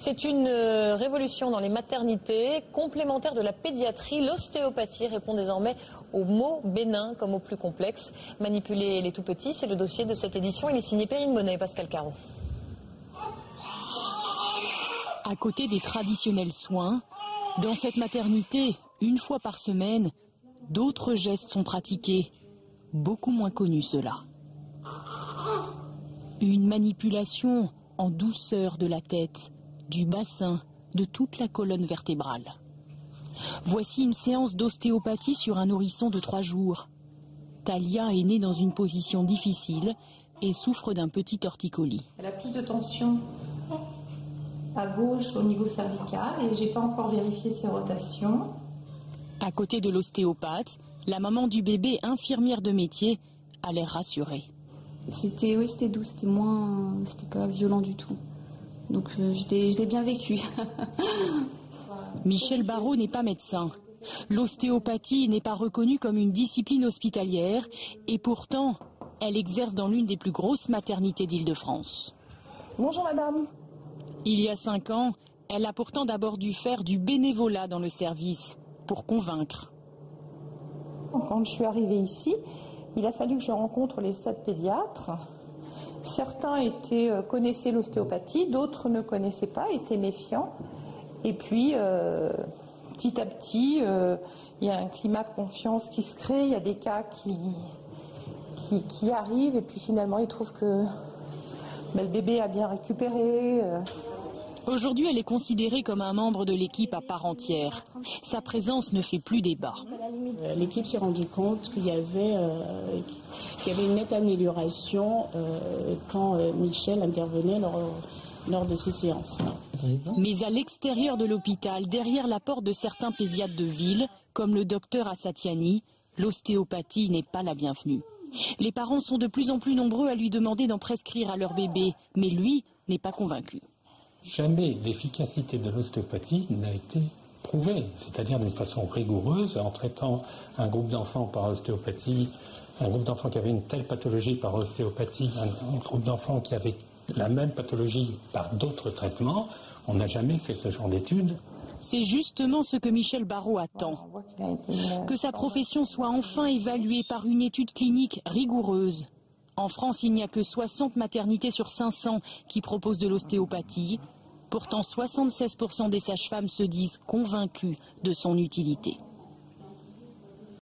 C'est une révolution dans les maternités, complémentaire de la pédiatrie. L'ostéopathie répond désormais aux maux bénins comme aux plus complexes. Manipuler les tout-petits, c'est le dossier de cette édition. Il est signé Perrine Monet et Pascal Caron. À côté des traditionnels soins, dans cette maternité, une fois par semaine, d'autres gestes sont pratiqués, beaucoup moins connus ceux-là. Une manipulation en douceur de la tête, du bassin, de toute la colonne vertébrale. Voici une séance d'ostéopathie sur un nourrisson de 3 jours. Talia est née dans une position difficile et souffre d'un petit torticolis. Elle a plus de tension à gauche au niveau cervical et j'ai pas encore vérifié ses rotations. À côté de l'ostéopathe, la maman du bébé, infirmière de métier, a l'air rassurée. C'était doux, c'était pas violent du tout. Donc je l'ai bien vécu. Michel Barraud n'est pas médecin. L'ostéopathie n'est pas reconnue comme une discipline hospitalière et pourtant, elle exerce dans l'une des plus grosses maternités d'Île-de-France. Bonjour madame. Il y a 5 ans, elle a pourtant d'abord dû faire du bénévolat dans le service pour convaincre. Quand je suis arrivée ici, il a fallu que je rencontre les 7 pédiatres. Certains connaissaient l'ostéopathie, d'autres ne connaissaient pas, étaient méfiants. Et puis, petit à petit, il y a un climat de confiance qui se crée, il y a des cas qui arrivent, et puis finalement, ils trouvent que le bébé a bien récupéré. Aujourd'hui, elle est considérée comme un membre de l'équipe à part entière. Sa présence ne fait plus débat. L'équipe s'est rendue compte qu'il y avait une nette amélioration quand Michel intervenait lors de ces séances. Mais à l'extérieur de l'hôpital, derrière la porte de certains pédiatres de ville, comme le docteur Assatiani, l'ostéopathie n'est pas la bienvenue. Les parents sont de plus en plus nombreux à lui demander d'en prescrire à leur bébé, mais lui n'est pas convaincu. Jamais l'efficacité de l'ostéopathie n'a été prouvée, c'est-à-dire d'une façon rigoureuse, en traitant un groupe d'enfants par ostéopathie, un groupe d'enfants qui avait une telle pathologie par ostéopathie, un groupe d'enfants qui avait la même pathologie par d'autres traitements. On n'a jamais fait ce genre d'études. C'est justement ce que Michel Barraud attend. Que sa profession soit enfin évaluée par une étude clinique rigoureuse. En France, il n'y a que 60 maternités sur 500 qui proposent de l'ostéopathie. Pourtant, 76% des sages-femmes se disent convaincues de son utilité.